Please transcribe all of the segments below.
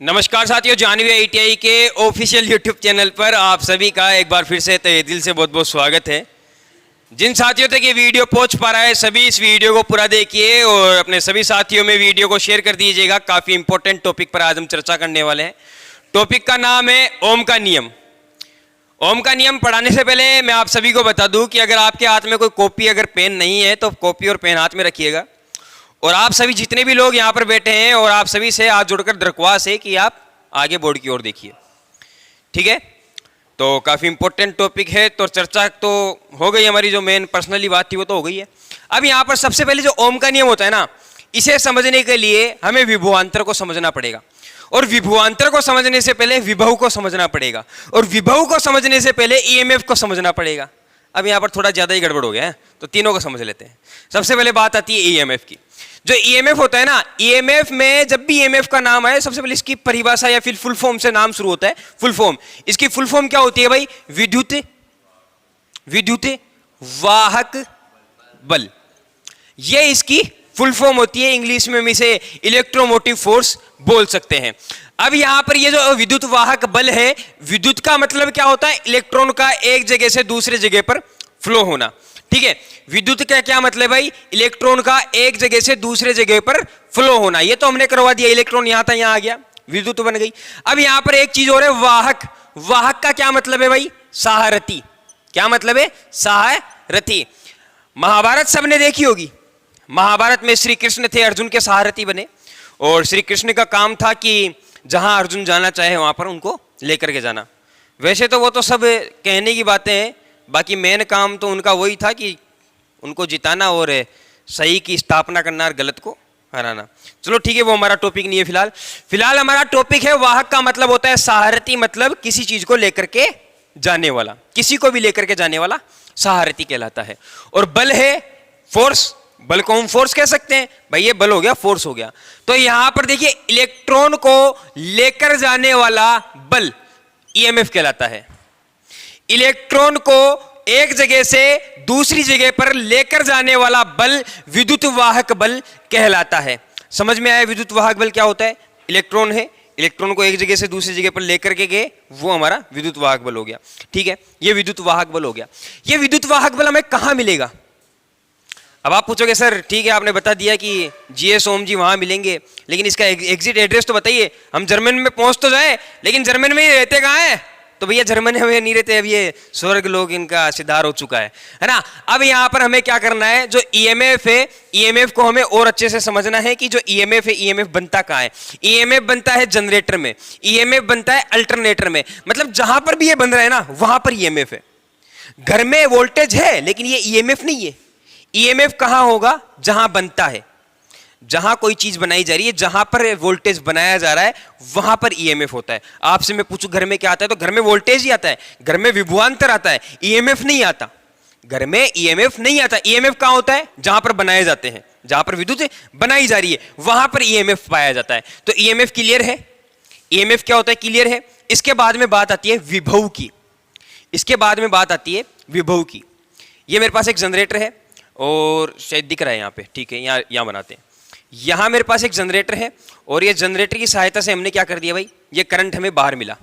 नमस्कार साथियों, जानवी आईटीआई के ऑफिशियल यूट्यूब चैनल पर आप सभी का एक बार फिर से तहे दिल से बहुत बहुत स्वागत है। जिन साथियों तक ये वीडियो पहुंच पा रहा है सभी इस वीडियो को पूरा देखिए और अपने सभी साथियों में वीडियो को शेयर कर दीजिएगा। काफ़ी इंपॉर्टेंट टॉपिक पर आज हम चर्चा करने वाले हैं। टॉपिक का नाम है ओम का नियम। ओम का नियम पढ़ाने से पहले मैं आप सभी को बता दूं कि अगर आपके हाथ में कोई कॉपी अगर पेन नहीं है तो कॉपी और पेन हाथ में रखिएगा। और आप सभी जितने भी लोग यहाँ पर बैठे हैं और आप सभी से हाथ जोड़कर दरख्वास्त है कि आप आगे बोर्ड की ओर देखिए, ठीक है। तो काफ़ी इंपॉर्टेंट टॉपिक है। तो चर्चा तो हो गई, हमारी जो मेन पर्सनली बात थी वो तो हो गई है। अब यहाँ पर सबसे पहले जो ओम का नियम होता है ना, इसे समझने के लिए हमें विभवांतर को समझना पड़ेगा। और विभवांतर को समझने से पहले विभव को समझना पड़ेगा। और विभव को समझने से पहले ईएमएफ को समझना पड़ेगा। अब यहाँ पर थोड़ा ज़्यादा ही गड़बड़ हो गया है, तो तीनों को समझ लेते हैं। सबसे पहले बात आती है ईएमएफ की। जो ईएमएफ होता है ना, ईएमएफ में जब भी ईएमएफ का नाम आए सबसे पहले इसकी परिभाषा या फिर फुल फॉर्म से नाम शुरू होता है। फुल फॉर्म, इसकी फुल फॉर्म क्या होती है भाई? विद्युत वाहक बल, ये इसकी फुल फॉर्म होती है। इंग्लिश में हम इसे इलेक्ट्रोमोटिव फोर्स बोल सकते हैं। अब यहां पर ये जो विद्युत वाहक बल है, विद्युत का मतलब क्या होता है? इलेक्ट्रॉन का एक जगह से दूसरे जगह पर फ्लो होना, ठीक है। विद्युत का क्या मतलब भाई? इलेक्ट्रॉन का एक जगह से दूसरे जगह पर फ्लो होना। ये तो हमने करवा दिया, इलेक्ट्रॉन यहां था यहां आ गया, विद्युत बन गई। अब यहां पर एक चीज और है, वाहक। वाहक का क्या मतलब है भाई? सहारथी। क्या मतलब है? सहारथी। महाभारत सबने देखी होगी। महाभारत में श्री कृष्ण थे, अर्जुन के सहारथी बने। और श्री कृष्ण का काम था कि जहां अर्जुन जाना चाहे वहां पर उनको लेकर के जाना। वैसे तो वो तो सब कहने की बातें हैं, बाकी मेन काम तो उनका वही था कि उनको जिताना और सही की स्थापना करना और गलत को हराना। चलो ठीक है, वो हमारा टॉपिक नहीं है फिलहाल हमारा टॉपिक है वाहक का मतलब होता है सहारथी, मतलब किसी चीज को लेकर के जाने वाला, किसी को भी लेकर के जाने वाला सहारथी कहलाता है। और बल है फोर्स। बल को हम फोर्स कह सकते हैं भाई, ये बल हो गया, फोर्स हो गया। तो यहां पर देखिए, इलेक्ट्रॉन को लेकर जाने वाला बल ईएमएफ कहलाता है। इलेक्ट्रॉन को एक जगह से दूसरी जगह पर लेकर जाने वाला बल विद्युत वाहक बल कहलाता है। समझ में आया विद्युत वाहक बल क्या होता है? इलेक्ट्रॉन है, इलेक्ट्रॉन को एक जगह से दूसरी जगह पर लेकर के गए, वो हमारा विद्युत वाहक बल हो गया, ठीक है। ये विद्युत वाहक बल हो गया। ये विद्युत वाहक बल हमें कहां मिलेगा? अब आप पूछोगे सर ठीक है, आपने बता दिया कि जीएस ओम जी वहां मिलेंगे, लेकिन इसका एग्जिट एड्रेस तो बताइए। हम जर्मन में पहुंच तो जाए, लेकिन जर्मन में ही रहते कहां है? तो भैया जर्मन में नहीं रहते। अब ये स्वर्ग लोग इनका सिद्धार हो चुका है ना। अब यहां पर हमें क्या करना है? जो ईएमएफ है, ईएमएफ को हमें और अच्छे से समझना है कि जो ईएमएफ है, ईएमएफ बनता कहां है? ईएमएफ बनता है जनरेटर में, ईएमएफ बनता है अल्टरनेटर में। मतलब जहां पर भी ये बन रहा है ना, वहां पर ईएमएफ है। घर में वोल्टेज है लेकिन ये ईएमएफ नहीं है। ईएमएफ कहां होगा? जहां बनता है, जहां कोई चीज बनाई जा रही है, जहां पर वोल्टेज बनाया जा रहा है, वहां पर ईएमएफ होता है। आपसे मैं पूछूं घर में क्या आता है, तो घर में वोल्टेज ही आता है, घर में विभवांतर आता है, ईएमएफ नहीं आता। घर में ईएमएफ नहीं आता। ईएमएफ कहां होता है? जहां पर बनाए जाते हैं, जहां पर विद्युत बनाई जा रही है, वहां पर ईएमएफ पाया जाता है। तो ईएमएफ क्लियर है? ईएमएफ क्या होता है? क्लियर है। इसके बाद में बात आती है विभव की। इसके बाद में बात आती है विभव की। ये मेरे पास एक जनरेटर है और शायद दिख रहा है यहाँ पे, ठीक है, यहाँ बनाते हैं। यहाँ मेरे पास एक जनरेटर है और ये जनरेटर की सहायता से हमने क्या कर दिया भाई? ये करंट हमें बाहर मिला।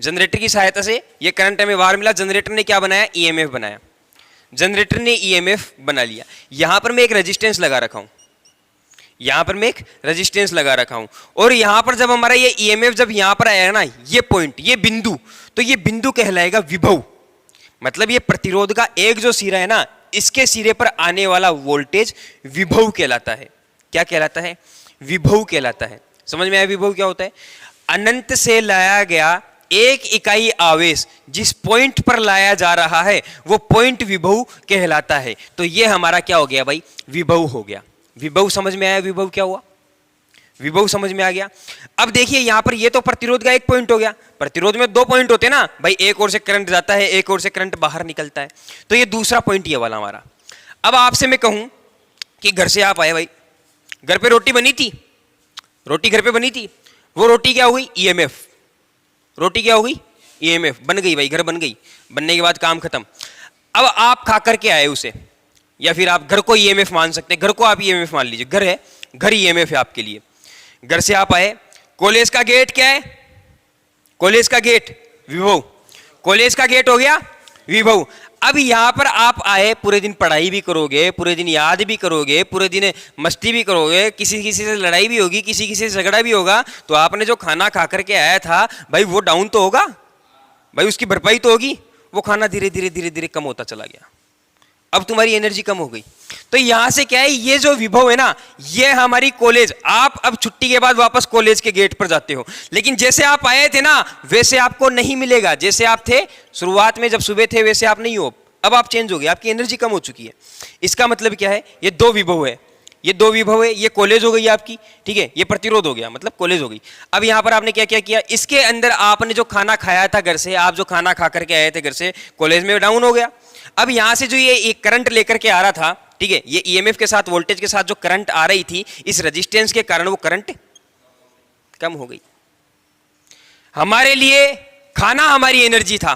जनरेटर की सहायता से ये करंट हमें बाहर मिला। जनरेटर ने क्या बनाया? ईएमएफ बनाया। जनरेटर ने ईएमएफ बना लिया। यहाँ पर मैं एक रेजिस्टेंस लगा रखा हूँ, यहाँ पर मैं एक रेजिस्टेंस लगा रखा हूँ। और यहाँ पर जब हमारा ये ईएमएफ जब यहाँ पर आएगा ना, ये पॉइंट, ये बिंदु, तो ये बिंदु कहलाएगा विभव। मतलब ये प्रतिरोध का एक जो सिरा है ना, इसके सिरे पर आने वाला वोल्टेज विभव कहलाता है। क्या कहलाता है? विभव कहलाता है। समझ में आया विभव क्या होता है? अनंत से लाया गया एक इकाई आवेश जिस पॉइंट पर लाया जा रहा है, वो पॉइंट विभव कहलाता है। तो ये हमारा क्या हो गया भाई? विभव हो गया। विभव समझ में आया? विभव क्या हुआ? विभव समझ में आ गया। अब देखिए यहां पर ये तो प्रतिरोध का एक पॉइंट हो गया। प्रतिरोध में दो पॉइंट होते हैं ना भाई, एक ओर से करंट जाता है, एक ओर से करंट बाहर निकलता है। तो ये दूसरा पॉइंट ये वाला हमारा। अब आपसे मैं कहूं कि घर से आप आए भाई, घर पे रोटी बनी थी, रोटी घर पे बनी थी, वो रोटी क्या हो गई? ईएमएफ। रोटी क्या हो गई? ईएमएफ बन गई भाई, घर बन गई। बनने के बाद काम खत्म। अब आप खा करके आए उसे, या फिर आप घर को ईएमएफ मान सकते हैं। घर को आप ईएमएफ मान लीजिए, घर है, घर ईएमएफ है आपके लिए। घर से आप आए, कॉलेज का गेट क्या है? कॉलेज का गेट विभव, कॉलेज का गेट हो गया विभव। अब यहां पर आप आए, पूरे दिन पढ़ाई भी करोगे, पूरे दिन याद भी करोगे, पूरे दिन मस्ती भी करोगे, किसी किसी से लड़ाई भी होगी, किसी किसी से झगड़ा भी होगा, तो आपने जो खाना खा करके आया था भाई वो डाउन तो होगा भाई, उसकी भरपाई तो होगी। वो खाना धीरे धीरे धीरे धीरे कम होता चला गया, अब तुम्हारी एनर्जी कम हो गई। तो यहां से क्या है, ये जो विभव है ना, ये हमारी कॉलेज, आप अब छुट्टी के बाद वापस कॉलेज के गेट पर जाते हो, लेकिन जैसे आप आए थे ना वैसे आपको नहीं मिलेगा। जैसे आप थे शुरुआत में जब सुबह थे वैसे आप नहीं हो, अब आप चेंज हो गए, आपकी एनर्जी कम हो चुकी है। इसका मतलब क्या है, ये दो विभव है, ये दो विभव है, ये कॉलेज हो गई आपकी, ठीक है, ये प्रतिरोध हो गया, मतलब कॉलेज हो गई। अब यहां पर आपने क्या क्या किया, इसके अंदर आपने जो खाना खाया था घर से, आप जो खाना खा करके आए थे घर से, कॉलेज में डाउन हो गया। अब यहां से जो ये करंट लेकर के आ रहा था, ठीक है, ये ईएमएफ के साथ, वोल्टेज के साथ जो करंट आ रही थी, इस रेजिस्टेंस के कारण वो करंट कम हो गई। हमारे लिए खाना हमारी एनर्जी था,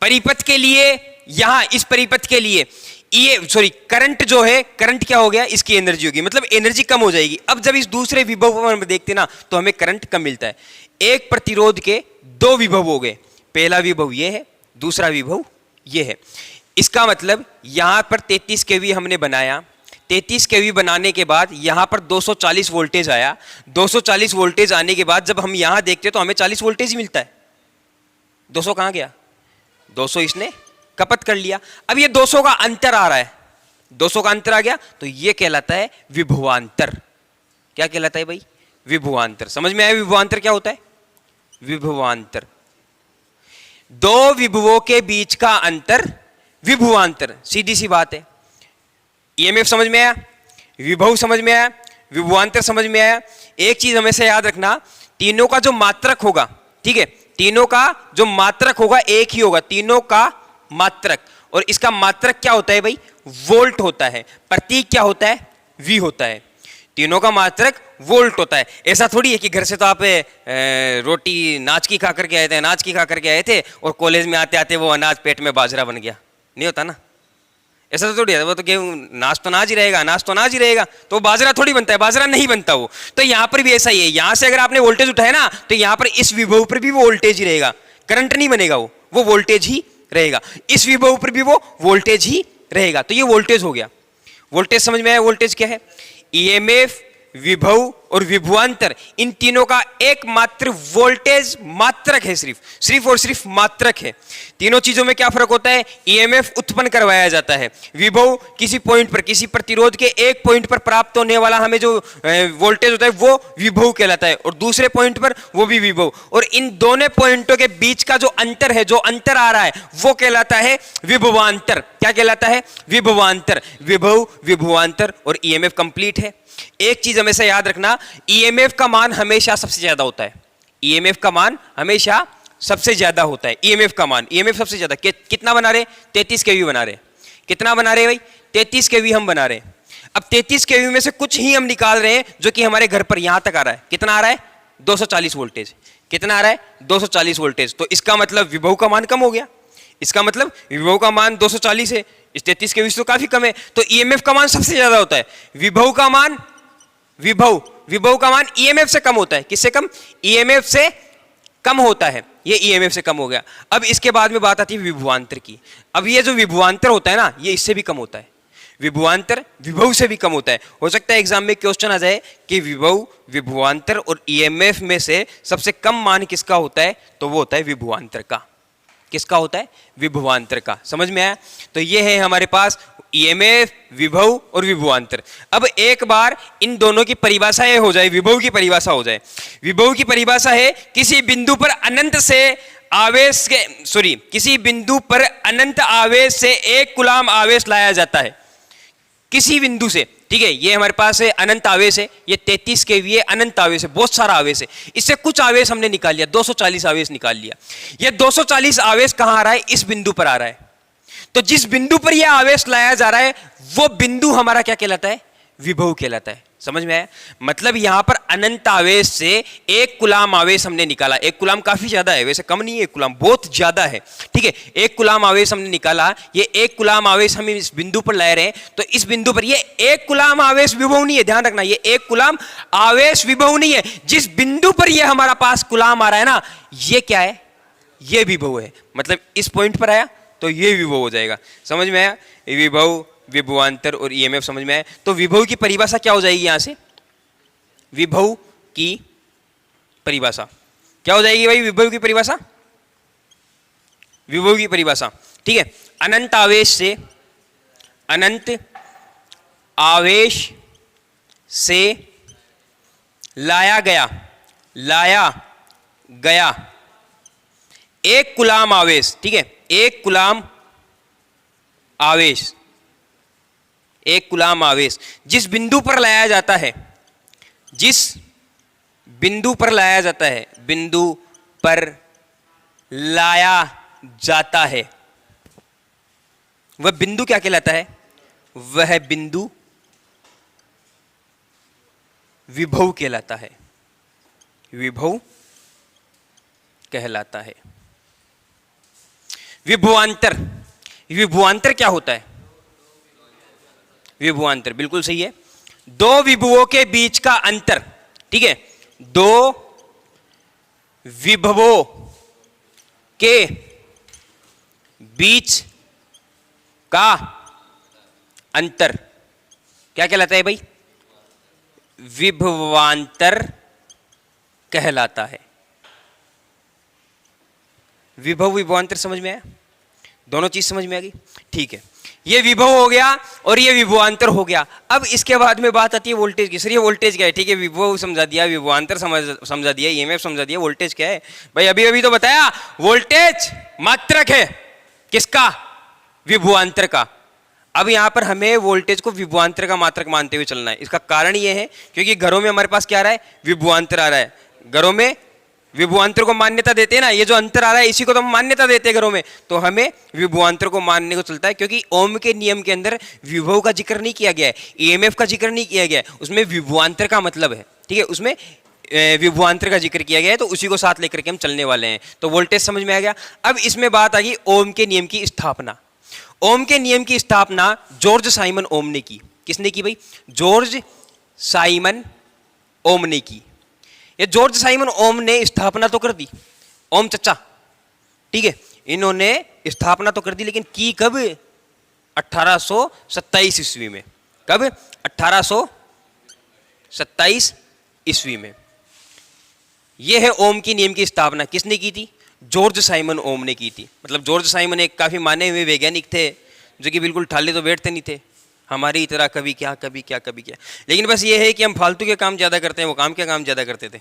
परिपथ के लिए, यहां इस परिपथ के लिए करंट जो है, करंट क्या हो गया, इसकी एनर्जी होगी, मतलब एनर्जी कम हो जाएगी। अब जब इस दूसरे विभव को हम देखते ना तो हमें करंट कम मिलता है। एक प्रतिरोध के दो विभव हो गए, पहला विभव ये है, दूसरा विभव ये है। इसका मतलब यहां पर 33 केवी हमने बनाया, 33 केवी बनाने के बाद यहां पर 240 वोल्टेज आया। 240 वोल्टेज आने के बाद जब हम यहां देखते तो हमें 40 वोल्टेज ही मिलता है। 200 कहां गया, 200 इसने खपत कर लिया। अब ये 200 का अंतर आ रहा है, 200 का अंतर आ गया तो ये कहलाता है विभवांतर। क्या कहलाता है भाई, विभवांतर। समझ में आया विभवांतर क्या होता है? विभवांतर, दो विभवों के बीच का अंतर विभवांतर, सीधी सी बात है। ईएमएफ समझ में आया, विभव समझ में आया, विभवांतर समझ में आया। एक चीज हमेशा याद रखना, तीनों का जो मात्रक होगा, ठीक है, तीनों का जो मात्रक होगा एक ही होगा, तीनों का मात्रक। और इसका मात्रक क्या होता है भाई, वोल्ट होता है। प्रतीक क्या होता है, वी होता है। तीनों का मात्रक वोल्ट होता है। ऐसा थोड़ी है कि घर से तो आप रोटी नाच की खा करके आए थे, अनाज की खा करके आए थे, और कॉलेज में आते आते वो अनाज पेट में बाजरा बन गया, नहीं होता ना। ऐसा तो थोड़ी है, वो तो गेहूं नाच तो नाच ही रहेगा, अनाज तो अनाज ही रहेगा, तो बाजरा थोड़ी बनता है, बाजरा नहीं बनता वो। तो यहां पर भी ऐसा ही है, यहां से अगर आपने वोल्टेज उठाया ना तो यहां पर इस विभव पर भी वो वोल्टेज ही रहेगा, करंट नहीं बनेगा, वो वोल्टेज ही रहेगा। इस विभव पर भी वो वोल्टेज ही रहेगा। तो ये वोल्टेज हो गया। वोल्टेज समझ में आया, वोल्टेज क्या है? ईएमएफ, विभव और विभवांतर, इन तीनों का एकमात्र वोल्टेज मात्रक है, सिर्फ और सिर्फ मात्रक है। तीनों चीजों में क्या फर्क होता है? ईएमएफ उत्पन्न करवाया जाता है, विभव किसी पॉइंट पर, किसी प्रतिरोध के एक पॉइंट पर प्राप्त होने वाला हमें जो वोल्टेज होता है वो विभव कहलाता है, और दूसरे पॉइंट पर वो भी विभव। और इन दोनों पॉइंटों के बीच का जो अंतर है, जो अंतर आ रहा है, वो कहलाता है विभवांतर। क्या कहलाता है? विभवांतर। विभव, विभवांतर और ईएमएफ कंप्लीट है। एक चीज हमेशा याद रखना, ईएमएफ का मान हमेशा सबसे ज्यादा होता है। ईएमएफ का मान हमेशा सबसे ज्यादा होता है। ईएमएफ का मान, ईएमएफ सबसे ज्यादा कितना बना रहे? 33 केवी बना रहे। कितना बना रहे भाई? 33 केवी हम बना रहे। अब 33 केवी में से कुछ ही हम निकाल रहे हैं जो कि हमारे घर पर यहां तक आ रहा है। कितना आ रहा है? 240 वोल्टेज। कितना आ रहा है? 240 वोल्टेज। तो इसका मतलब विभव का मान कम हो गया। इसका मतलब विभव का मान 240 है, इस 33 केवी से तो काफी कम है। तो ईएमएफ का मान सबसे ज्यादा होता है। विभव का मान, विभव का मान ईएमएफ से कम होता है। किससे कम? ईएमएफ से कम होता है। ये ईएमएफ से कम हो गया। अब इसके बाद में बात आती है विभवांतर की। अब ये जो विभवांतर होता है ना, ये इससे भी कम होता है। विभवांतर विभव से भी कम होता है। हो सकता है एग्जाम में क्वेश्चन आ जाए कि विभव, विभवांतर और ईएमएफ में से सबसे कम मान किसका होता है? तो वो होता है विभवांतर का। किसका होता है? विभवांतर का। समझ में आया? तो ये है हमारे पास ईएमएफ, विभव और विभवांतर। अब एक बार इन दोनों की परिभाषाएं हो जाए, विभव की परिभाषा हो जाए। विभव की परिभाषा है किसी बिंदु पर अनंत से आवेश के, किसी बिंदु पर अनंत आवेश से 1 कूलाम आवेश लाया जाता है। किसी बिंदु से, ठीक है, ये हमारे पास है अनंत आवेश है, ये 33 केवी अनंत आवेश है, बहुत सारा आवेश है। इससे कुछ आवेश हमने निकाल लिया, 240 आवेश निकाल लिया। ये 240 आवेश कहां आ रहा है? इस बिंदु पर आ रहा है। तो जिस बिंदु पर यह आवेश लाया जा रहा है वो बिंदु हमारा क्या कहलाता है? विभव कहलाता है। समझ में आया? मतलब यहां पर अनंत आवेश से 1 कूलाम आवेश हमने निकाला। 1 कूलाम काफी ज्यादा है, वैसे कम नहीं है, 1 कूलाम बहुत ज्यादा है, ठीक है। 1 कूलाम आवेश हमने निकाला। ये 1 कूलाम आवेश हम इस बिंदु पर ला रहे हैं, तो इस बिंदु पर ये 1 कूलाम आवेश विभव नहीं है, ध्यान रखना, ये 1 कूलाम आवेश विभव नहीं है। जिस बिंदु पर ये हमारा पास कूलाम आ रहा है ना, ये क्या है? ये विभव है। मतलब इस पॉइंट पर आया तो ये विभव हो जाएगा। समझ में आया? विभव, विभवांतर और ईएमएफ समझ में आया? तो विभव की परिभाषा क्या हो जाएगी? यहां से विभव की परिभाषा क्या हो जाएगी भाई? विभव की परिभाषा, विभव की परिभाषा, ठीक है। अनंत आवेश से, अनंत आवेश से लाया गया 1 कूलाम आवेश, ठीक है, 1 कूलाम आवेश, 1 कूलाम आवेश जिस बिंदु पर लाया जाता है, जिस बिंदु पर लाया जाता है, बिंदु पर लाया जाता है, वह बिंदु क्या कहलाता है? वह बिंदु विभव कहलाता है, विभव कहलाता है। विभवांतर, विभवांतर क्या होता है? विभवांतर बिल्कुल सही है, 2 विभवों के बीच का अंतर, ठीक है, 2 विभवों के बीच का अंतर क्या कहलाता है भाई? विभवांतर कहलाता है। विभव, विभवांतर समझ में आया? दोनों चीज समझ में आ गई? ठीक है, ये विभव हो गया और ये विभवांतर हो गया। अब इसके बाद में बात आती है वोल्टेज की। सर ये वोल्टेज क्या है? ठीक है, विभव समझा दिया, विभवांतर समझा दिया, ईएमएफ समझा दिया, वोल्टेज क्या है भाई? अभी अभी तो बताया, वोल्टेज मात्रक है किसका? विभवांतर का। अब यहां पर हमें वोल्टेज को विभवांतर का मात्रक मानते हुए चलना है। इसका कारण यह है क्योंकि घरों में हमारे पास क्या आ रहा है? विभवांतर आ रहा है। घरों में विभवांतर को मान्यता देते हैं ना, ये जो अंतर आ रहा है इसी को तो हम मान्यता देते हैं घरों में, तो हमें विभवांतर को मानने को चलता है। क्योंकि ओम के नियम के अंदर विभव का जिक्र नहीं किया गया है, ईएमएफ का जिक्र नहीं किया गया है, उसमें विभवांतर का मतलब है, ठीक है, उसमें विभवांतर का जिक्र किया गया है, तो उसी को साथ लेकर के हम चलने वाले हैं। तो वोल्टेज समझ में आ गया। अब इसमें बात आ गई ओम के नियम की स्थापना। ओम के नियम की स्थापना जॉर्ज साइमन ओम ने की। किसने की भाई? जॉर्ज साइमन ओम ने की। ये जॉर्ज साइमन ओम ने स्थापना तो कर दी, ओम चचा, ठीक है, इन्होंने स्थापना तो कर दी, लेकिन की कब? 1827 ईस्वी में। कब? 1827 ईस्वी में। यह है ओम की नियम की स्थापना। किसने की थी? जॉर्ज साइमन ओम ने की थी। मतलब जॉर्ज साइमन एक काफी माने हुए वैज्ञानिक थे, जो कि बिल्कुल ठाले तो बैठते नहीं थे हमारी तरह, कभी क्या कभी क्या कभी क्या। लेकिन बस ये है कि हम फालतू के काम ज्यादा करते हैं, वो काम के काम ज्यादा करते थे,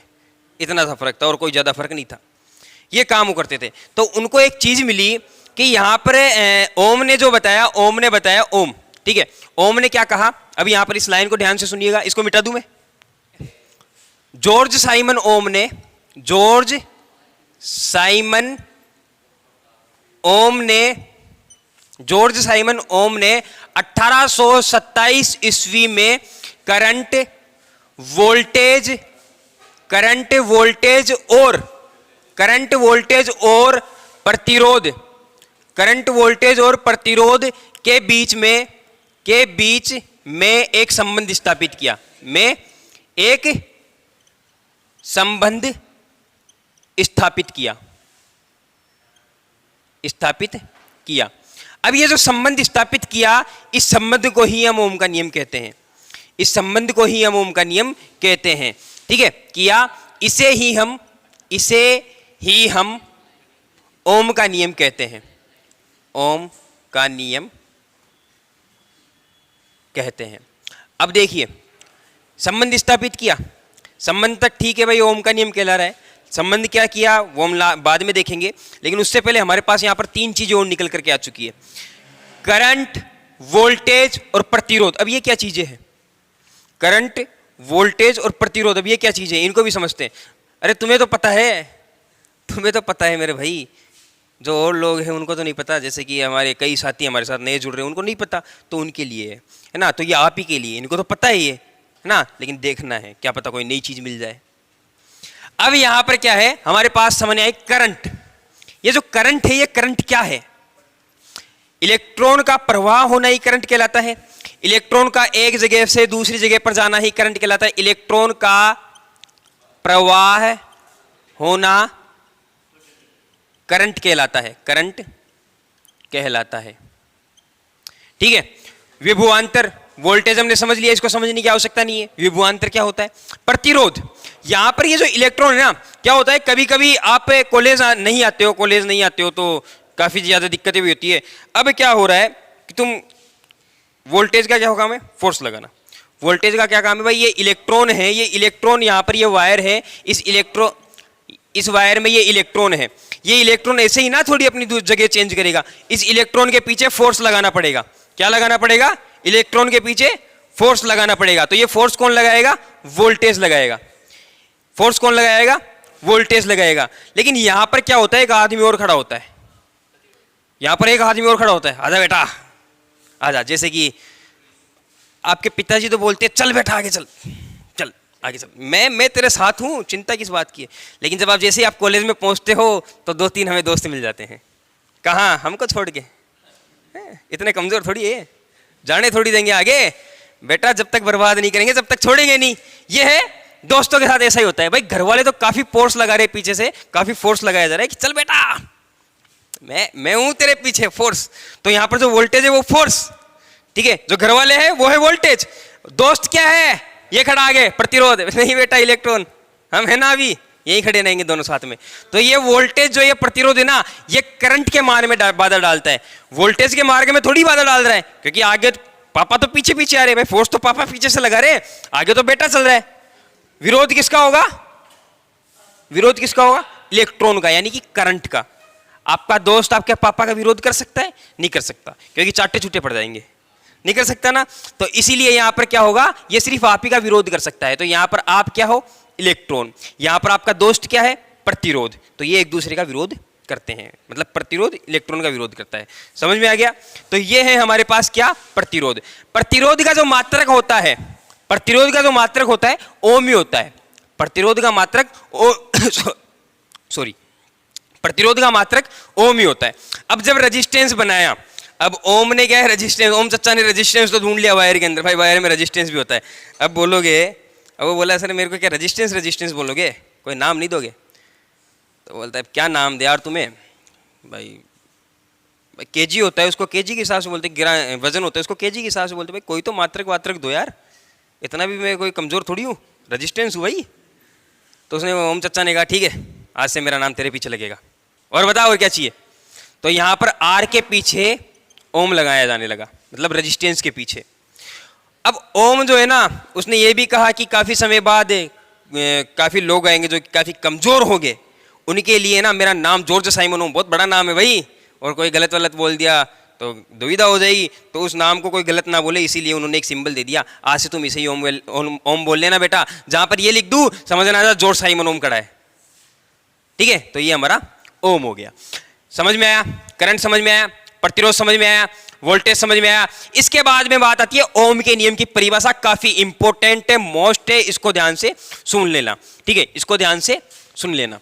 इतना सा फर्क था, और कोई ज्यादा फर्क नहीं था। ये काम वो करते थे। तो उनको एक चीज मिली कि यहां पर ओम ने जो बताया, ओम ने बताया ओम, ठीक है, ओम ने क्या कहा? अब यहां पर इस लाइन को ध्यान से सुनिएगा, इसको मिटा दूं मैं। जॉर्ज साइमन ओम ने, जॉर्ज साइमन ओम ने, जॉर्ज साइमन ओम ने 1827 ईस्वी में करंट वोल्टेज और प्रतिरोध, करंट वोल्टेज और प्रतिरोध के बीच में एक संबंध स्थापित किया, में एक संबंध स्थापित किया। अब ये जो संबंध स्थापित किया, इस संबंध को ही हम ओम का नियम कहते हैं, इस संबंध को ही हम ओम का नियम कहते हैं, ठीक है, किया। इसे ही हम ओम का नियम कहते हैं, ओम का नियम कहते हैं। अब देखिए, संबंध स्थापित किया, संबंध तक ठीक है भाई, ओम का नियम कहला रहा है। संबंध क्या किया वो हम बाद में देखेंगे, लेकिन उससे पहले हमारे पास यहां पर 3 चीजें और निकल करके आ चुकी है, करंट, वोल्टेज और प्रतिरोध। अब ये क्या चीजें हैं? करंट, वोल्टेज और प्रतिरोध, अब ये क्या चीजें हैं? इनको भी समझते हैं। अरे तुम्हें तो पता है, मेरे भाई, जो और लोग हैं उनको तो नहीं पता, जैसे कि हमारे कई साथी हमारे साथ नए जुड़ रहे हैं, उनको नहीं पता, तो उनके लिए है ना, तो ये आप ही के लिए, इनको तो पता है ये, है ना, लेकिन देखना है, क्या पता कोई नई चीज मिल जाए। अब यहां पर क्या है हमारे पास समझ आई करंट। ये जो करंट है, ये करंट क्या है? इलेक्ट्रॉन का प्रवाह होना ही करंट कहलाता है। इलेक्ट्रॉन का एक जगह से दूसरी जगह पर जाना ही करंट कहलाता है। इलेक्ट्रॉन का प्रवाह होना करंट कहलाता है, करंट कहलाता है। ठीक है। विभवांतर, वोल्टेज हमने समझ लिया, इसको समझने की आवश्यकता नहीं है। विभवांतर क्या होता है? प्रतिरोध। यहां पर ये जो इलेक्ट्रॉन है ना, क्या होता है, कभी कभी आप कॉलेज नहीं आते हो, तो काफी ज्यादा दिक्कतें भी होती है। अब क्या हो रहा है कि तुम वोल्टेज का क्या काम है? फोर्स लगाना। वोल्टेज का क्या काम है भाई? ये इलेक्ट्रॉन है, ये इलेक्ट्रॉन यहां पर ये वायर है, इस वायर में ये इलेक्ट्रॉन है। ये इलेक्ट्रॉन ऐसे ही ना थोड़ी अपनी जगह चेंज करेगा, इस इलेक्ट्रॉन के पीछे फोर्स लगाना पड़ेगा। क्या लगाना पड़ेगा? इलेक्ट्रॉन के पीछे फोर्स लगाना पड़ेगा। तो ये फोर्स कौन लगाएगा? वोल्टेज लगाएगा। फोर्स कौन लगाएगा? वोल्टेज लगाएगा। लेकिन यहां पर क्या होता है, एक आदमी और खड़ा होता है, यहां पर एक आदमी और खड़ा होता है, आजा बेटा आजा। जैसे कि आपके पिताजी तो बोलते हैं चल बेटा आगे चल, चल आगे चल, मैं तेरे साथ हूं, चिंता किस बात की है। लेकिन जब आप जैसे ही आप कॉलेज में पहुंचते हो तो 2-3 हमें दोस्त मिल जाते हैं। कहाँ? हमको छोड़ के। इतने कमजोर थोड़ी है, जाने थोड़ी देंगे आगे। बेटा जब तक बर्बाद नहीं करेंगे जब तक छोड़ेंगे नहीं। ये है दोस्तों के साथ ऐसा ही होता है भाई। घर वाले तो काफी फोर्स लगा रहे, पीछे से काफी फोर्स लगाया जा रहा है कि चल बेटा मैं हूं तेरे पीछे, फोर्स। तो यहां पर जो वोल्टेज है वो फोर्स, ठीक है, जो घर वाले हैं वो है वोल्टेज। दोस्त क्या है? ये खड़ा आगे, प्रतिरोध। नहीं बेटा इलेक्ट्रॉन, हम है ना अभी यही खड़े रहेंगे दोनों साथ में। तो ये वोल्टेज जो ये प्रतिरोध है ना, ये करंट के मार्ग में बाधा डालता है, वोल्टेज के मार्ग में थोड़ी बाधा डाल रहा है। क्योंकि आगे पापा तो पीछे पीछे आ रहे हैं भाई, फोर्स तो पापा पीछे से लगा रहे हैं, आगे तो बेटा चल रहा है। विरोध किसका होगा? विरोध किसका होगा? इलेक्ट्रॉन का, यानी कि करंट का। आपका दोस्त आपके पापा का विरोध कर सकता है? नहीं कर सकता, क्योंकि चाटे छूटे पड़ जाएंगे, नहीं कर सकता ना। तो इसीलिए यहां पर क्या होगा, ये सिर्फ आप ही का विरोध कर सकता है। तो यहां पर आप क्या हो? इलेक्ट्रॉन। यहां पर आपका दोस्त क्या है? प्रतिरोध। तो ये एक दूसरे का विरोध करते हैं, मतलब प्रतिरोध इलेक्ट्रॉन का विरोध करता है। समझ में आ गया? तो ये है हमारे पास क्या? प्रतिरोध। प्रतिरोध का जो मात्रक होता है, प्रतिरोध का जो मात्रक होता है ओम ही होता है। प्रतिरोध का मात्रक प्रतिरोध का मात्रक ओम ही होता है। अब जब रेजिस्टेंस बनाया, अब ओम ने क्या है? रेजिस्टेंस। ओम चचा ने रेजिस्टेंस तो ढूंढ लिया वायर के अंदर, भाई वायर में रेजिस्टेंस भी होता है। अब बोलोगे, अब वो बोला सर मेरे को क्या रेजिस्टेंस बोलोगे, कोई नाम नहीं दोगे? तो बोलता है क्या नाम दे यार तुम्हें? भाई केजी होता है, उसको केजी के हिसाब से बोलते, वजन होता है उसको केजी के हिसाब से बोलते। भाई कोई तो मात्रक वात्रक दो यार, इतना भी मैं कोई कमजोर थोड़ी हूँ, रेजिस्टेंस हूँ भाई। तो उसने, ओम चचा ने कहा ठीक है आज से मेरा नाम तेरे पीछे लगेगा, और बताओ और क्या चाहिए। तो यहाँ पर आर के पीछे ओम लगाया जाने लगा, मतलब रेजिस्टेंस के पीछे। अब ओम जो है ना, उसने ये भी कहा कि काफ़ी समय बाद काफ़ी लोग आएंगे जो काफ़ी कमज़ोर होंगे, उनके लिए ना मेरा नाम जॉर्ज साइमन ओम बहुत बड़ा नाम है भाई, और कोई गलत वलत बोल दिया तो दुविधा हो जाएगी। तो उस नाम को कोई गलत ना बोले, इसीलिए उन्होंने एक सिंबल दे दिया, आज से तुम इसे ही ओम बोल लेना बेटा। जहाँ पर ये लिख दूँ समझना आ जॉर्ज साइमन ओम खड़ा है, ठीक है। तो ये हमारा ओम हो गया। समझ में आया? करंट समझ में आया, प्रतिरोध समझ में आया, वोल्टेज समझ में आया। इसके बाद में बात आती है ओम के नियम की परिभाषा, काफी इंपॉर्टेंट है, मोस्ट है, इसको ध्यान से सुन लेना, ठीक है, इसको ध्यान से सुन लेना।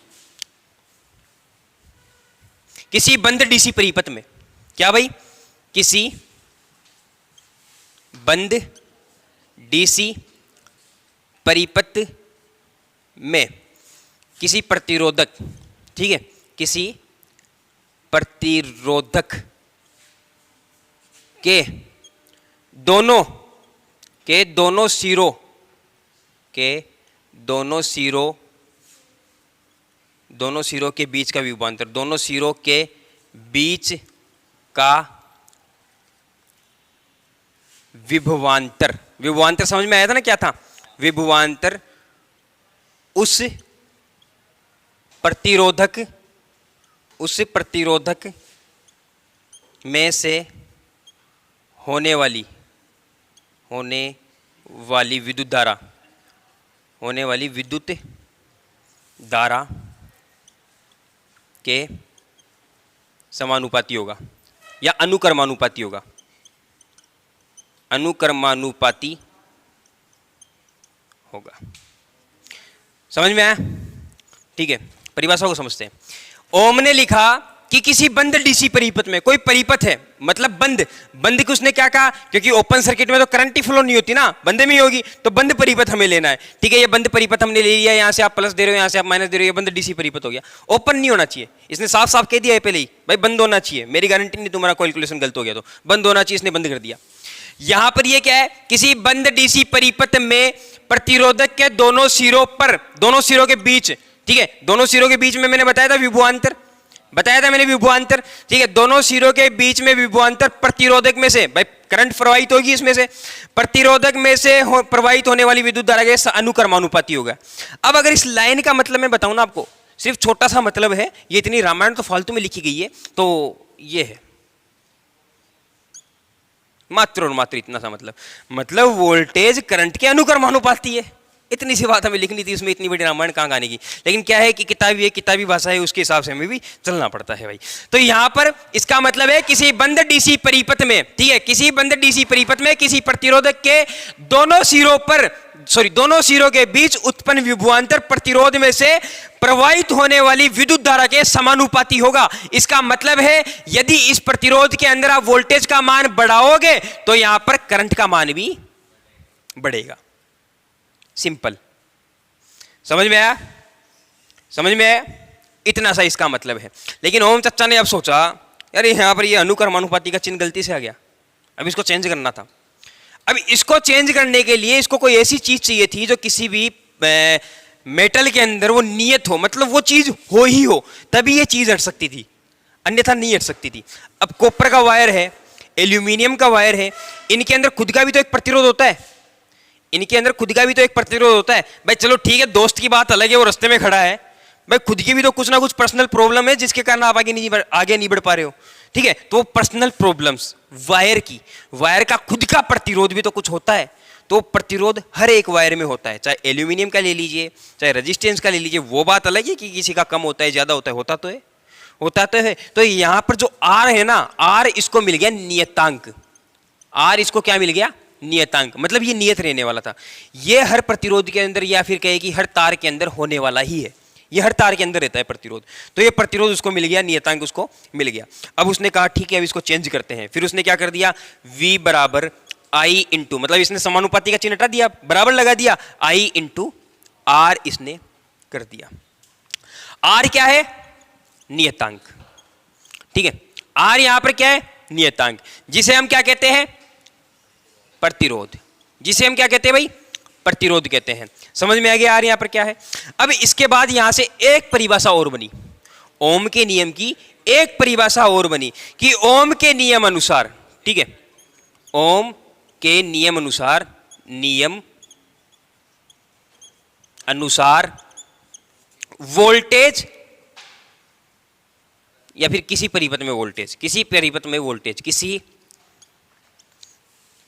किसी बंद डीसी परिपथ में, क्या भाई? किसी बंद डीसी परिपथ में किसी प्रतिरोधक, ठीक है, किसी प्रतिरोधक के दोनों सिरों के बीच का विभवांतर, दोनों सिरों के बीच का विभवांतर। विभवांतर समझ में आया था ना क्या था? विभवांतर उस प्रतिरोधक में से होने वाली विद्युत धारा के समानुपाती होगा या अनुक्रमानुपाती होगा। अनुक्रमानुपाती होगा। समझ में आया? ठीक है, परिभाषा को समझते हैं। ओम ने लिखा कि किसी बंद डीसी परिपथ में, कोई परिपथ है मतलब बंद, बंद की उसने क्या कहा, क्योंकि ओपन सर्किट में तो करंट ही फ्लो नहीं होती ना, बंद में ही होगी, तो बंद परिपथ हमें लेना है। ठीक है, ये बंद परिपथ हमने ले लिया, यहां से आप प्लस दे रहे हो, यहां से आप माइनस दे रहे हो, ये बंद डीसी परिपथ हो गया। ओपन नहीं होना चाहिए, इसने साफ साफ कह दिया है पहले ही, भाई बंद होना चाहिए, मेरी गारंटी नहीं तुम्हारा कैलकुलेशन गलत हो गया तो बंद होना चाहिए, इसने बंद कर दिया। यहां पर ये क्या है, किसी बंद डीसी परिपथ में प्रतिरोधक के दोनों सिरों पर, दोनों सिरों के बीच, ठीक है, दोनों सिरों के बीच में मैंने बताया था विभवांतर, बताया था मैंने विभवांतर, ठीक है, दोनों सिरों के बीच में विभवांतर प्रतिरोधक में से, भाई करंट प्रवाहित होगी इसमें से, प्रतिरोधक में से प्रवाहित होने वाली विद्युत धारा के अनुक्रमानुपाती होगा। अब अगर इस लाइन का मतलब मैं बताऊं ना आपको, सिर्फ छोटा सा मतलब है, ये इतनी रामायण तो फालतू में लिखी गई है, तो ये है मात्र और मात्र इतना सा मतलब वोल्टेज करंट के अनुक्रमानुपाती है। इतनी सी बात हमें लिखनी थी, उसमें इतनी बड़ी रामायण कहाँ गाने की। लेकिन क्या है कि किताबी भाषा है, उसके हिसाब से हमें भी चलना पड़ता है भाई। तो यहां पर इसका मतलब है किसी बंद डीसी परिपथ में, ठीक है, किसी बंद डीसी परिपथ में किसी प्रतिरोधक के दोनों सिरों पर, दोनों सिरों के बीच उत्पन्न विभवांतर प्रतिरोध में से प्रवाहित होने वाली विद्युत धारा के समानुपाती होगा। इसका मतलब है यदि इस प्रतिरोध के अंदर आप वोल्टेज का मान बढ़ाओगे तो यहां पर करंट का मान भी बढ़ेगा। सिंपल, समझ में आया? समझ में आया? इतना सा इसका मतलब है। लेकिन ओम चच्चा ने अब सोचा यार यहां पर ये अनुक्रमानुपाती का चिन्ह गलती से आ गया, अब इसको चेंज करना था। अब इसको चेंज करने के लिए इसको कोई ऐसी चीज चाहिए थी जो किसी भी मेटल के अंदर वो नियत हो, मतलब वो चीज हो ही हो, तभी ये चीज हट सकती थी, अन्यथा नहीं हट सकती थी। अब कॉपर का वायर है, एल्यूमिनियम का वायर है, इनके अंदर खुद का भी तो एक प्रतिरोध होता है, इनके अंदर खुद का भी तो एक प्रतिरोध होता है। भाई चलो ठीक है, दोस्त की बात अलग है, वो रास्ते में खड़ा है, भाई खुद की भी तो कुछ ना कुछ पर्सनल प्रॉब्लम है जिसके कारण आप आगे नहीं बढ़ पा रहे हो, ठीक है, तो पर्सनल प्रॉब्लम्स वायर का खुद का प्रतिरोध भी तो कुछ होता है। तो प्रतिरोध हर एक वायर में होता है, चाहे एल्यूमिनियम का ले लीजिए, चाहे रेजिस्टेंस का ले लीजिए, वो बात अलग है कि किसी का कम होता है ज्यादा होता है, होता तो है। तो यहां पर जो आर है ना, आर इसको मिल गया नियतांक, आर इसको क्या मिल गया, नियतांक, मतलब ये नियत रहने वाला था। ये हर प्रतिरोध के अंदर या फिर कहे कि हर तार के अंदर होने वाला ही है, ये हर तार के अंदर रहता है प्रतिरोध। तो ये प्रतिरोध उसको मिल गया, नियतांक उसको मिल गया। अब उसने कहा ठीक है अब इसको चेंज करते हैं। फिर उसने क्या कर दिया, V बराबर I इंटू, मतलब इसने समानुपाती का चिन्ह हटा दिया, बराबर लगा दिया, I इंटू R इसने कर दिया। R क्या है, नियतांक, ठीक है, R यहां पर क्या है, नियतांक, जिसे हम क्या कहते हैं, प्रतिरोध, जिसे हम क्या कहते हैं भाई, प्रतिरोध कहते हैं। समझ में आ गया यार यहां पर क्या है। अब इसके बाद यहां से एक परिभाषा और बनी, ओम के नियम की एक परिभाषा और बनी कि ओम के नियम अनुसार, ठीक है, ओम के नियम अनुसार वोल्टेज या फिर किसी परिपथ में वोल्टेज, किसी परिपथ में वोल्टेज, किसी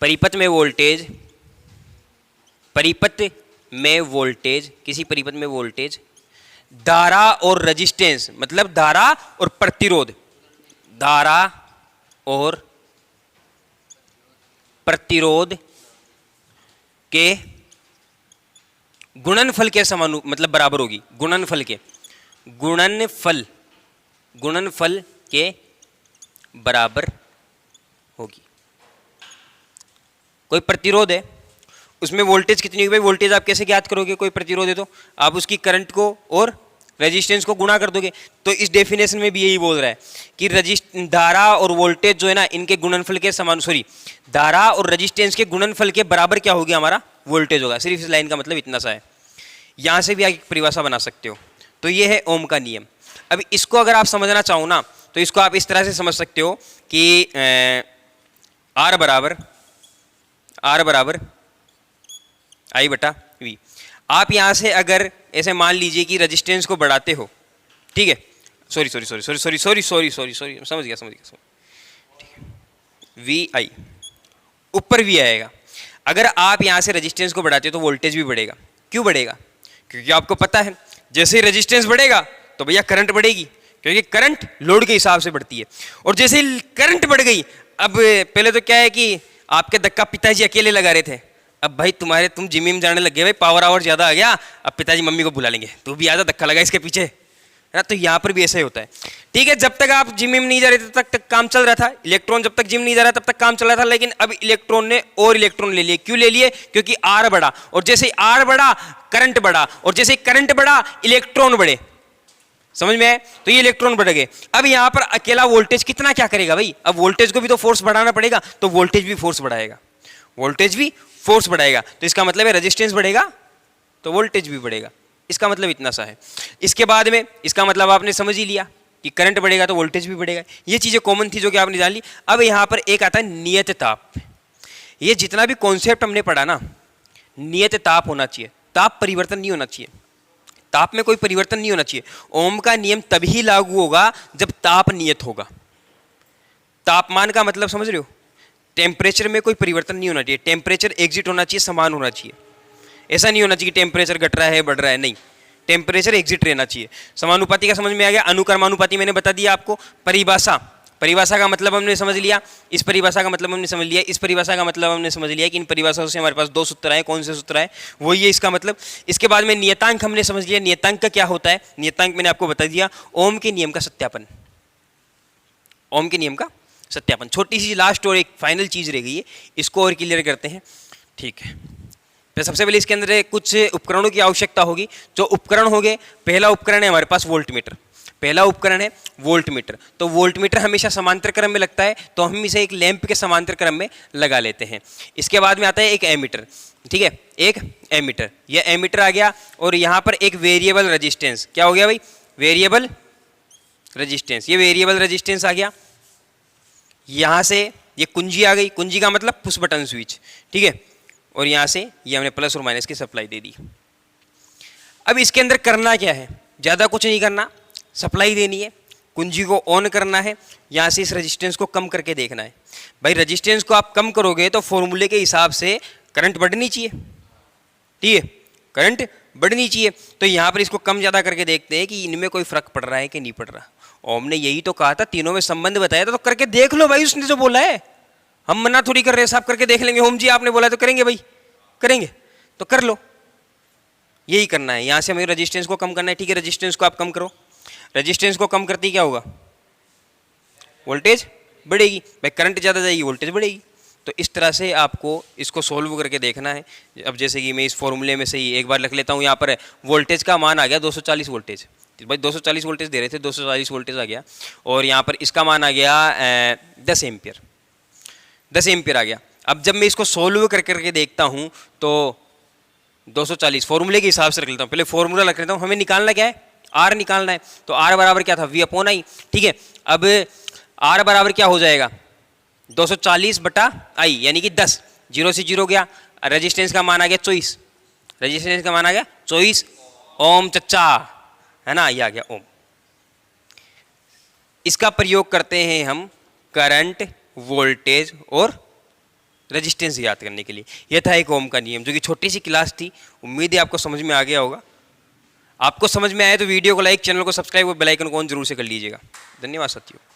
परिपथ में वोल्टेज, परिपथ में वोल्टेज, किसी परिपथ में वोल्टेज धारा और रेजिस्टेंस, मतलब धारा और प्रतिरोध, धारा और प्रतिरोध के गुणनफल के समानु, मतलब बराबर होगी, गुणनफल के बराबर होगी। कोई प्रतिरोध है, उसमें वोल्टेज कितनी होगी भाई, वोल्टेज आप कैसे ज्ञात करोगे, कोई प्रतिरोध है तो आप उसकी करंट को और रेजिस्टेंस को गुणा कर दोगे। तो इस डेफिनेशन में भी यही बोल रहा है कि धारा और वोल्टेज जो है ना, इनके गुणनफल के समान, धारा और रेजिस्टेंस के गुणनफल के बराबर क्या होगी, हमारा वोल्टेज होगा। सिर्फ इस लाइन का मतलब इतना सा है, यहां से भी आप परिभाषा बना सकते हो। तो ये है ओम का नियम। अब इसको अगर आप समझना चाहो ना, तो इसको आप इस तरह से समझ सकते हो कि R बराबर I बटा V। आप यहां से अगर ऐसे मान लीजिए कि रेजिस्टेंस को बढ़ाते हो, ठीक है, सॉरी समझ गया, ठीक है, VI ऊपर V आएगा। अगर आप यहां से रेजिस्टेंस को बढ़ाते हो तो वोल्टेज भी बढ़ेगा। क्यों बढ़ेगा, क्योंकि आपको पता है जैसे ही रेजिस्टेंस बढ़ेगा तो भैया करंट बढ़ेगी, क्योंकि करंट लोड के हिसाब से बढ़ती है। और जैसे ही करंट बढ़ गई, अब पहले तो क्या है कि आपके धक्का पिताजी अकेले लगा रहे थे, अब भाई तुम जिम में जाने लग गए भाई, पावर आवर ज्यादा आ गया, अब पिताजी मम्मी को बुला लेंगे, तू भी आजा, धक्का लगा इसके पीछे, है ना। तो यहाँ पर भी ऐसा ही होता है, ठीक है। जब तक आप जिम में नहीं जा रहे थे तब तक काम चल रहा था, इलेक्ट्रॉन जब तक जिम नहीं जा रहा तब तक काम चल रहा था, लेकिन अब इलेक्ट्रॉन ने और इलेक्ट्रॉन ले लिए। क्यों ले लिए? क्योंकि आर बढ़ा, और जैसे ही आर बढ़ा करंट बढ़ा, और जैसे ही करंट बढ़ा इलेक्ट्रॉन बढ़े। समझ में आए? तो ये इलेक्ट्रॉन बढ़ गए। अब यहाँ पर अकेला वोल्टेज कितना क्या करेगा भाई, अब वोल्टेज को भी तो फोर्स बढ़ाना पड़ेगा, तो वोल्टेज भी फोर्स बढ़ाएगा, वोल्टेज भी फोर्स बढ़ाएगा। तो इसका मतलब है रेजिस्टेंस बढ़ेगा तो वोल्टेज भी बढ़ेगा। इसका मतलब इतना सा है। इसके बाद में इसका मतलब आपने समझ ही लिया कि करंट बढ़ेगा तो वोल्टेज भी बढ़ेगा। ये चीजें कॉमन थी जो कि आपने जान ली। अब यहाँ पर एक आता है नियत ताप। ये जितना भी कॉन्सेप्ट हमने पढ़ा ना, नियत ताप होना चाहिए, ताप परिवर्तन नहीं होना चाहिए, ताप में कोई परिवर्तन नहीं होना चाहिए। ओम का नियम तभी लागू होगा जब ताप नियत होगा। तापमान का मतलब समझ रहे हो? टेम्परेचर में कोई परिवर्तन नहीं होना चाहिए, टेम्परेचर एग्जिट होना चाहिए, समान होना चाहिए। ऐसा नहीं होना चाहिए कि टेम्परेचर घट रहा है बढ़ रहा है, नहीं, टेम्परेचर एग्जिट रहना चाहिए। समानुपाती का समझ में आ गया। अनुक्रमानुपाती मैंने बता दिया आपको। परिभाषा, परिभाषा का मतलब हमने समझ लिया, इस परिभाषा का मतलब हमने समझ लिया, इस परिभाषा का मतलब हमने समझ लिया कि इन परिभाषाओं से हमारे पास दो सूत्र आए। कौन से सूत्र आए? वही है इसका मतलब। इसके बाद में नियतांक हमने समझ लिया। नियतांक का क्या होता है? नियतांक मैंने आपको बता दिया। ओम के नियम का सत्यापन, ओम के नियम का सत्यापन। छोटी सी लास्ट और एक फाइनल चीज रह गई है, इसको और क्लियर करते हैं, ठीक है। तो सबसे पहले इसके अंदर कुछ उपकरणों की आवश्यकता होगी। जो उपकरण हो गए, पहला उपकरण है हमारे पास वोल्टमीटर। पहला उपकरण है वोल्टमीटर। तो वोल्टमीटर हमेशा समांतर क्रम में लगता है, तो हम इसे एक लैंप के समांतर क्रम में लगा लेते हैं। इसके बाद में आता है एक एमीटर, ठीक है, एक एमीटर। यह एमीटर आ गया, और यहाँ पर एक वेरिएबल रेजिस्टेंस। क्या हो गया भाई? Variable resistance. ये वेरिएबल रेजिस्टेंस आ गया। यहाँ से ये कुंजी आ गई, कुंजी का मतलब पुश बटन स्विच, ठीक है। और यहाँ से ये हमने प्लस और माइनस की सप्लाई दे दी। अब इसके अंदर करना क्या है? ज़्यादा कुछ नहीं करना, सप्लाई देनी है, कुंजी को ऑन करना है, यहाँ से इस रेजिस्टेंस को कम करके देखना है। भाई रेजिस्टेंस को आप कम करोगे तो फॉर्मूले के हिसाब से करंट बढ़नी चाहिए, ठीक है, करंट बढ़नी चाहिए। तो यहाँ पर इसको कम ज़्यादा करके देखते हैं कि इनमें कोई फर्क पड़ रहा है कि नहीं पड़ रहा। ओम ने यही तो कहा था, तीनों में संबंध बताया था, तो करके देख लो भाई, उसने जो बोला है। हम मना थोड़ी कर रहे हैं, साहब करके देख लेंगे। ओम जी आपने बोला तो करेंगे भाई, करेंगे तो कर लो। यही करना है, यहाँ से हमें रेजिस्टेंस को कम करना है, ठीक है। रेजिस्टेंस को आप कम करो, रेजिस्टेंस को कम करते ही क्या होगा? वोल्टेज बढ़ेगी। भाई करंट ज़्यादा जाएगी, वोल्टेज बढ़ेगी। तो इस तरह से आपको इसको सोल्व करके देखना है। अब जैसे कि मैं इस फॉर्मूले में से ही एक बार लिख लेता हूँ। यहाँ पर वोल्टेज का मान आ गया 240 वोल्टेज। भाई 240 वोल्टेज दे रहे थे, 240 वोल्टेज आ गया। और यहाँ पर इसका मान आ गया 10 एम्पियर, 10 एम्पियर आ गया। अब जब मैं इसको सोल्व करके देखता हूँ तो 240 फॉर्मूले के हिसाब से रख लेता हूँ। पहले फॉर्मूला रख लेता हूँ। हमें निकालना क्या है? आर निकालना है। तो आर बराबर क्या था? V अपॉन आई, ठीक है। अब आर बराबर क्या हो जाएगा? 240 बटा आई, यानी कि 10। 0 से 0 गया। रेजिस्टेंस का मान आ गया 24, रेजिस्टेंस का मान आ गया 24 ओम चच्चा, है ना, ये आ गया ओम। इसका प्रयोग करते हैं हम करंट, वोल्टेज और रेजिस्टेंस याद करने के लिए। यह था एक ओम का नियम, जो कि छोटी सी क्लास थी। उम्मीद है आपको समझ में आ गया होगा। आपको समझ में आया तो वीडियो को लाइक, चैनल को सब्सक्राइब और बेल आइकन को ऑन जरूर से कर लीजिएगा। धन्यवाद साथियों।